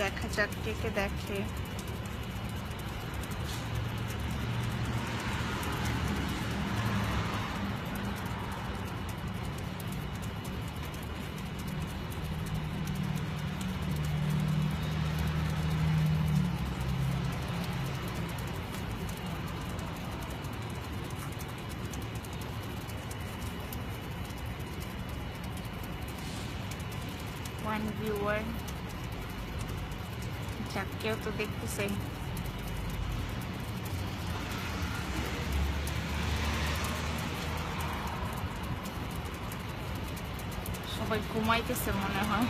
দেখা যাক কে কে দেখে। One viewer, যাক কেউ তো দেখতেছে। সবাই ঘুমাইতেছে মনে হয়।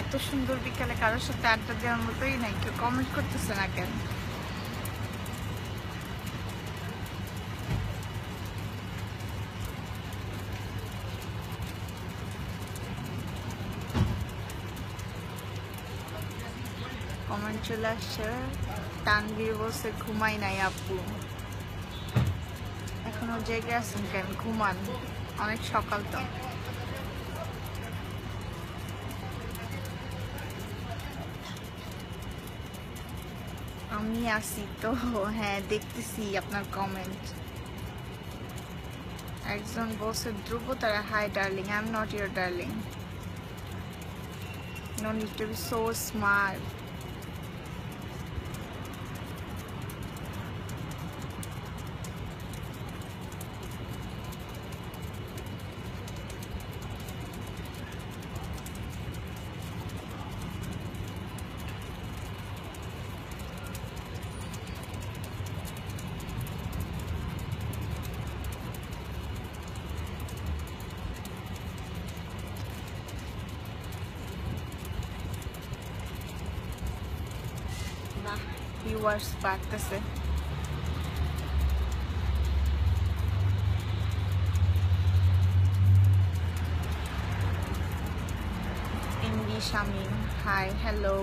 এত সুন্দর বিকালে কারোর সাথে আড্ডা দেওয়ার মতোই নাই, কেউ কমেন্ট করতেছে না কেন? কমেন্ট চলে আসছে। তানভীর বলছে ঘুমাই নাই আপু। এখনো জেগে আছেন কেন? ঘুমান, অনেক সকাল তো। আমি আসি তো, হ্যাঁ দেখতেছি আপনার কমেন্ট। একজন বলছে Dhruba Tara, hi darling, I am not your darling, no need to be so smart. Viewers বাড়তেছে। MD Shamim, hi hello.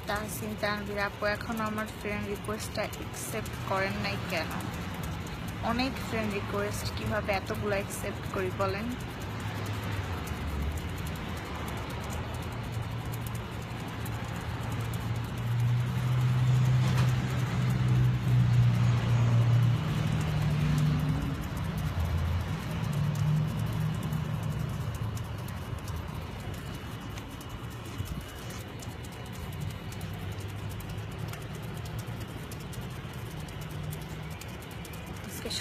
Tahsin Tanvir আপু, এখনো আমার ফ্রেন্ড রিকোয়েস্টটা অ্যাকসেপ্ট করেন নাই কেন? অনেক ফ্রেন্ড রিকোয়েস্ট, কিভাবে এতগুলো অ্যাকসেপ্ট করি বলেন?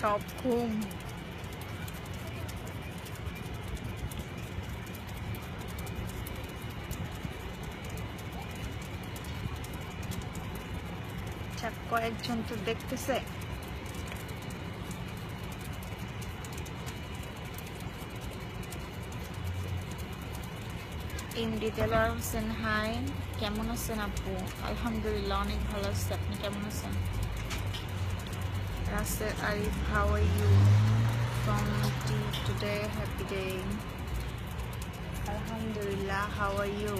সব ঘুম। কয়েকজন তো দেখতেছে। এমডি দেলোয়ার হোসেন, হাই, কেমন আছেন আপু? আলহামদুলিল্লাহ অনেক ভালো আছি, আপনি কেমন আছেন? Rasel Arif, how R you from today? Happy day. আলহামদুলিল্লাহ, হাউ আর ইউ?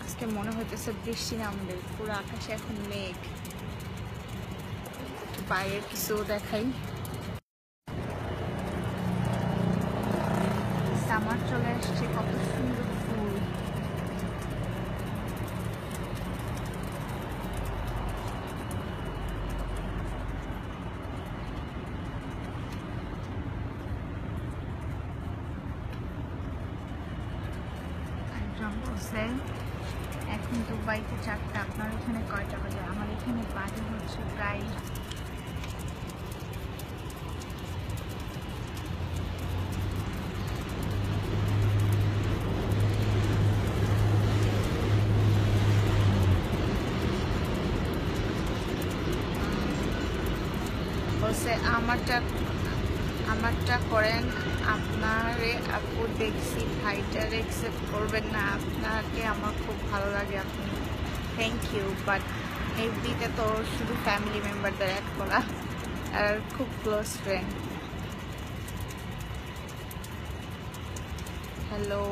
আজকে মনে হইতেছে বৃষ্টি নামবে, পুরো আকাশে এখন মেঘ। বাইরের কিছু দেখাই। সামার চলে আসছে, কত সুন্দর ফুল। একজন বলছে এখন দুবাইতে 4টা, আপনার এখানে কয়টা বাজে? আমার এখানে বাজে হচ্ছে প্রায় আমারটা আমারটা করেন, আপনারে আপু দেখছি ভাইটার অ্যাকসেপ্ট করবেন না, আপনাকে আমার খুব ভালো লাগে, আপনি থ্যাংক ইউ, বাট এফবিতে তো শুধু ফ্যামিলি মেম্বারদের অ্যাড করা আর খুব close friend. Hello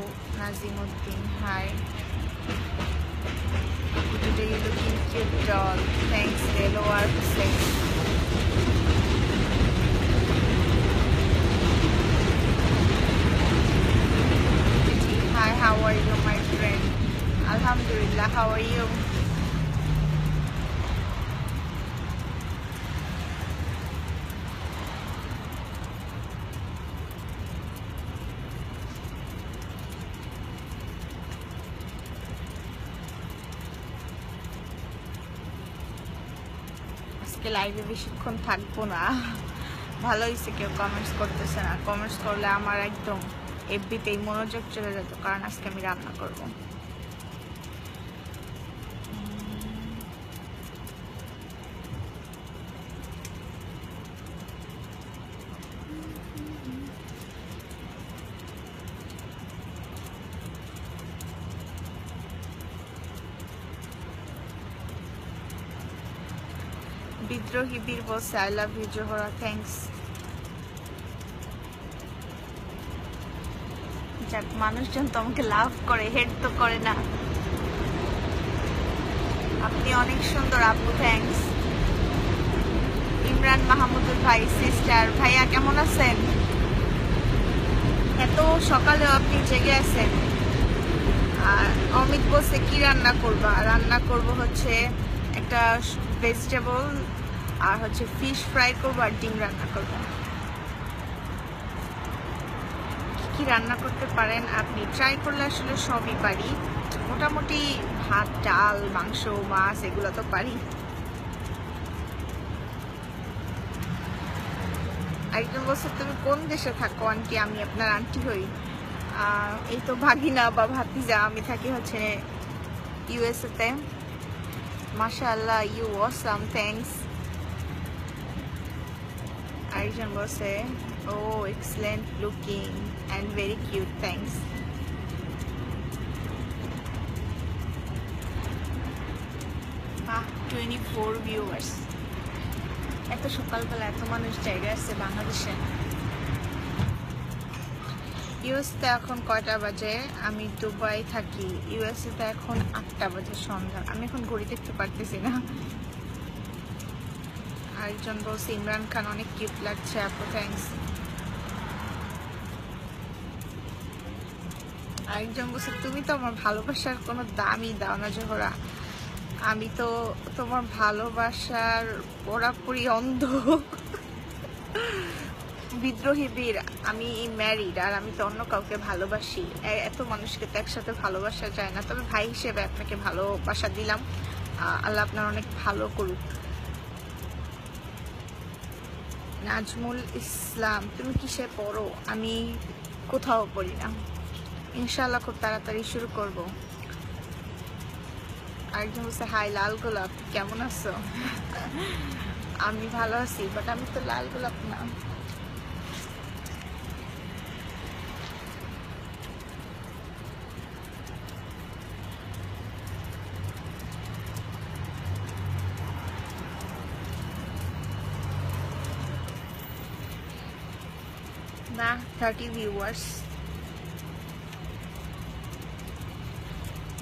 Nazimuddin, hi, today you looking cute doll, thanks Deloar Hussein. Hi, how are you my friend? Alhamdulillah, how are you? আজকে লাইভে বেশিক্ষণ থাকবো না, ভালো হয়েছে কেউ কমেন্টস করতেছে না, কমেন্টস করলে আমার একদম এফবিতেই মনোযোগ চলে যেত, কারণ আজকে আমি রান্না করবো। বিদ্রোহী বীর বলছে I love you Zohra, thanks. যাক, মানুষজন তো আমাকে লাভ করে, হেড তো করে না। আপনি অনেক সুন্দর আপু, থ্যাংকস। ইমরান মাহমুদুল ভাই, সিস্টার ভাইয়া কেমন আছেন? এত সকালেও আপনি জেগে আছেন। আর অমিত বলছে কি রান্না করবা? রান্না করব হচ্ছে একটা ভেজিটেবল আর হচ্ছে ফিশ ফ্রাই করবো আর ডিম রান্না করবো। কি রান্না করতে পারেন আপনি? ট্রাই করলে আসলে সবই পারি, মোটামুটি ভাত, ডাল, মাংস, মাছ এগুলো তো পারি। একজন বলছে তুমি কোন দেশে থাকো আন্টি? আমি আপনার আন্টি হই। এই তো ভাগিনা বা ভাতিজা, আমি থাকি হচ্ছে ইউএসএ তে। মাশাআল্লাহ, ইউ অসাম, থ্যাঙ্কস। আরেকজন বলছে oh excellent looking and very cute, thanks. বাহ, 24 ভিউয়ার্স। এত সকালবেলা এত মানুষ জায়গা আছে বাংলাদেশে। ইউএসতে এখন কয়টা বাজে? আমি দুবাই থাকি, ইউএসএতে এখন 8টা বাজে সন্ধ্যা। আমি এখন ঘড়ি দেখতে পারতেছি না। আরেকজন বলছে ইমরান খান অনেক কিউট লাগছে আপু, থ্যাঙ্কস। আরেকজন বলছে তুমি তো আমার ভালোবাসার কোনো দামই দাও না জোহরা, আমি তো তোমার ভালোবাসার পুরাপুরি অন্ধ। বিদ্রোহী বীর, আমি ম্যারিড আর আমি তো অন্য কাউকে ভালোবাসি। এত মানুষকে তো একসাথে ভালোবাসা যায় না, তবে ভাই হিসেবে আপনাকে ভালোবাসা দিলাম, আল্লাহ আপনার অনেক ভালো করুক। নাজমুল ইসলাম, তুমি কিসে পড়ো? আমি কোথাও পড়ি না, ইনশাআল্লাহ খুব তাড়াতাড়ি শুরু করব। আরেকজন বলছে হাই লাল গোলাপ, কেমন আছো? আমি ভালো আছি, বাট আমি তো লাল গোলাপ না। না, 30 ভিউয়ার্স।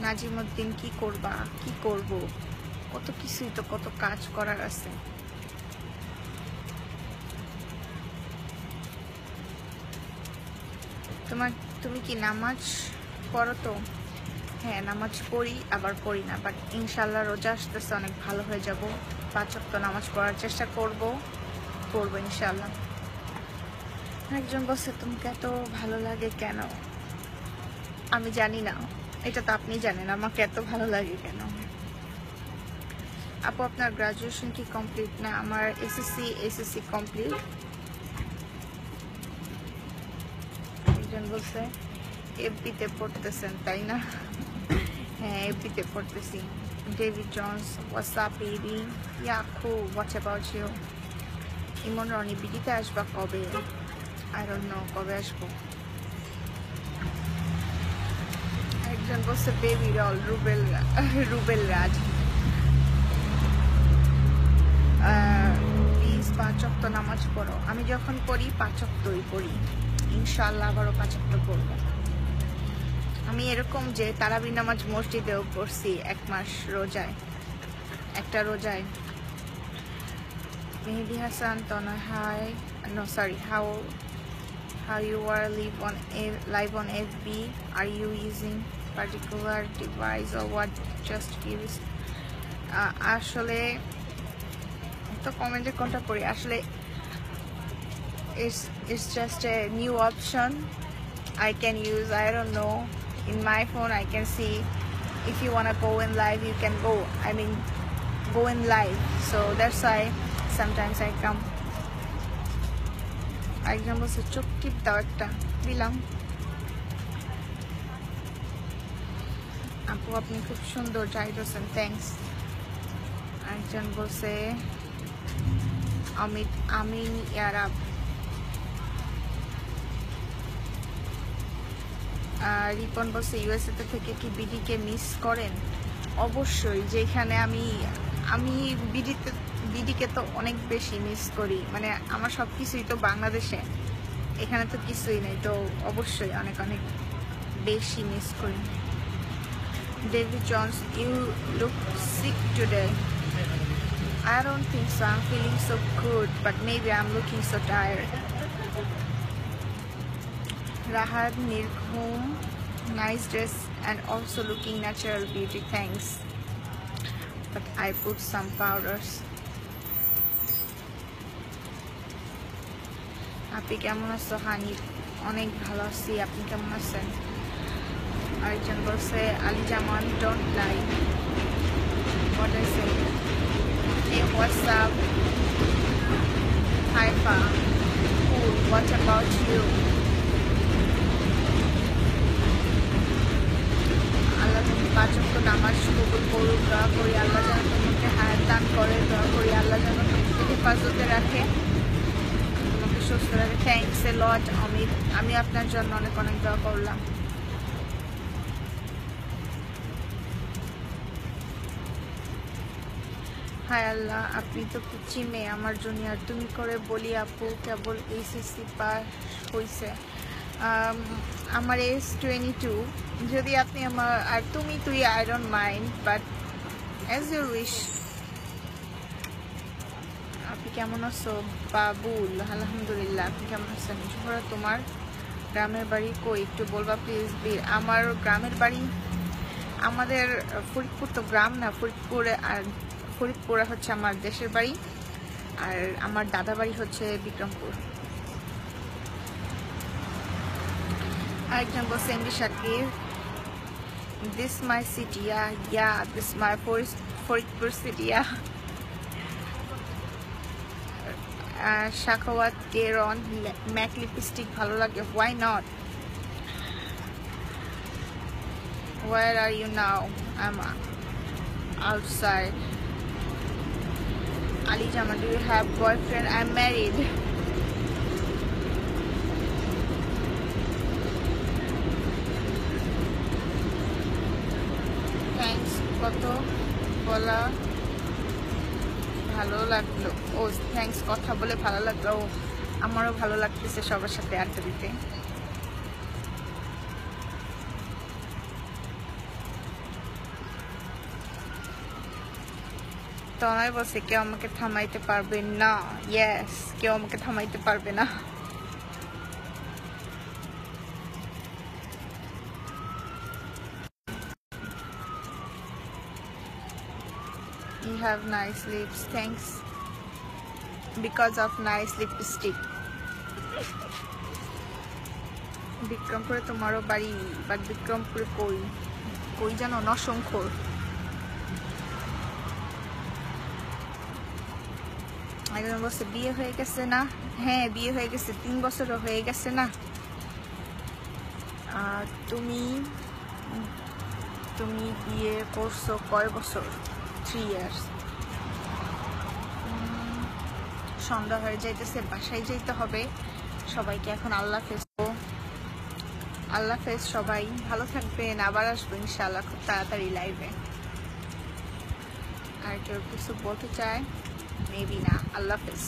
নাজিমুদ্দিন, কি করবা? কি করব? কত কিছুই তো, কত কাজ করার আছে। তুমি কি নামাজ পড়ো? তো হ্যাঁ, নামাজ পড়ি আবার পড়ি না, বাট ইনশাল্লাহ রোজা আসতেছে, অনেক ভালো হয়ে যাব। 5 ওয়াক্ত নামাজ পড়ার চেষ্টা করবো ইনশাল্লাহ। একজন বলছে তোমাকে এত ভালো লাগে কেন? আমি জানি না, এটা তো আপনি জানেন আমাকে এত ভালো লাগে কেন। আপু আপনার গ্রাজুয়েশন কি কমপ্লিট? না, আমার এসএসসি কমপ্লিট। একজন বলছে এফবিতে পড়তেছেন তাই না? হ্যাঁ, এফবিতে পড়তেছি। ডেভিড জনস, হোয়াটসঅ্যাপ বেবি, ইয়াকু, what's about you? Emon Rony, বিডিতে আসবা কবে? আই ডোন্ট নো কবে আসবো। একজন বলছে বেবি রল রুবেল রাজ। প্লিজ 5 ওয়াক্ত নামাজ পড়ো। আমি যখন পড়ি 5 ওয়াক্তই পড়ি, ইনশাআল্লাহ আবারও 5 ওয়াক্ত পড়বো। আমি এরকম যে তারাবি নামাজ মসজিদেও পড়ছি 1 মাস রোজায়, একটা রোজায়। Mehedi Hasan Tona, hi, no sorry, how you are live on FB, are you using particular device or what? Just curious. আসলে তো কমেন্টে কোনটা পড়ি আসলে, it's just a new option I can use. I don't know, in my phone I can see if you want to go in live you can go in live, so that's why sometimes I come. একজন বলছে চোখ টিপ দাও একটা, দিলাম। আপু আপনি খুব সুন্দর, জাহিদ হোসেন, থ্যাংকস। একজন বলছে আমিন ইয়ারাব। রিপন বলছে ইউএসএ থেকে কি বিডিকে মিস করেন? অবশ্যই, যেখানে আমি বিডিকে তো অনেক বেশি মিস করি, মানে আমার সব কিছুই তো বাংলাদেশে, এখানে তো কিছুই নেই, তো অবশ্যই অনেক অনেক বেশি মিস করি। David Jones, you look sick today. I don't think so, I'm feeling so good, but maybe I'm looking so tired. Rahat Nirghum, nice dress and also looking natural beauty, thanks, but I put some powders. আপনি কেমন আছো? হানি, অনেক ভালো আছি, আপনি কেমন আছেন? আরেকজন বলছে Ali Zaman, don't lie, what I say. Hey, what's up? Haifa, cool, what about you? আল্লাহ তুমি 5 ওয়াক্ত নামাজ কবুল করুক, দোয়া করি আল্লাহ যেন তোমাকে হায়াত দান করে, দোয়া করি আল্লাহ যেন তোমাকে হেফাজতে রাখে, তোমাকে সুস্থ রাখে। থ্যাংকস এ লট অমিত, আমি আপনার জন্য অনেক অনেক দোয়া করলাম। হায় আল্লাহ, আপনি তো পিচ্ছি মেয়ে আমার জুনিয়র, তুমি করে বলি আপু কেবল এইচএসসি পাস হয়েছে, আমার এজ 22, যদি আপনি আমার আর তুই I don't mind, but as your wish. আপনি কেমন আছো? বাবুল, আলহামদুলিল্লাহ, আপনি কেমন আছেন? জোহরা, তোমার গ্রামের বাড়ি কই একটু বলবা প্লিজ? আমার গ্রামের বাড়ি, আমাদের ফরিদপুর তো গ্রাম না, ফরিদপুরে হচ্ছে আমার দেশের বাড়ি, আর আমার দাদা বাড়ি হচ্ছে বিক্রমপুর। আরেকজন বলছে MD Shakir, this my city, yeah this my Faridpur city. Shakhawat Keran, Mac lipstick ভালো লাগে, why not? Where are you now? I'm outside. Ali Jama, do you have boyfriend? I'm married. Thanks, কত বলা ভালো লাগলো। ও থ্যাংকস, কথা বলে ভালো লাগলো, আমারও ভালো লাগতেছে সবার সাথে আড্ডা দিতে। তনয় বলছে কেউ আমাকে থামাইতে পারবে না, ইয়েস, কেউ আমাকে থামাইতে পারবে না। You have nice lips, thanks, because of nice lipstick. বিক্রমপুরে তোমারও বাড়ি, বাট বিক্রমপুরে কই জানো? নরসংখর। একজন বলছে বিয়ে হয়ে গেছে না? হ্যাঁ, বিয়ে হয়ে গেছে, 3 বছরও হয়ে গেছে না। তুমি বিয়ে করছো কয় বছর? 3 years। সন্ধ্যা হয়ে যাইতেছে, বাসায় যাইতে হবে, সবাইকে এখন আল্লাহ হাফেজ। আল্লাহ হাফেজ, সবাই ভালো থাকবেন। আবার আসবো ইনশাআল্লাহ খুব তাড়াতাড়ি লাইভে। আর কেউ কিছু বলতে চায়? মেবি না। আল্লাহ হাফেজ।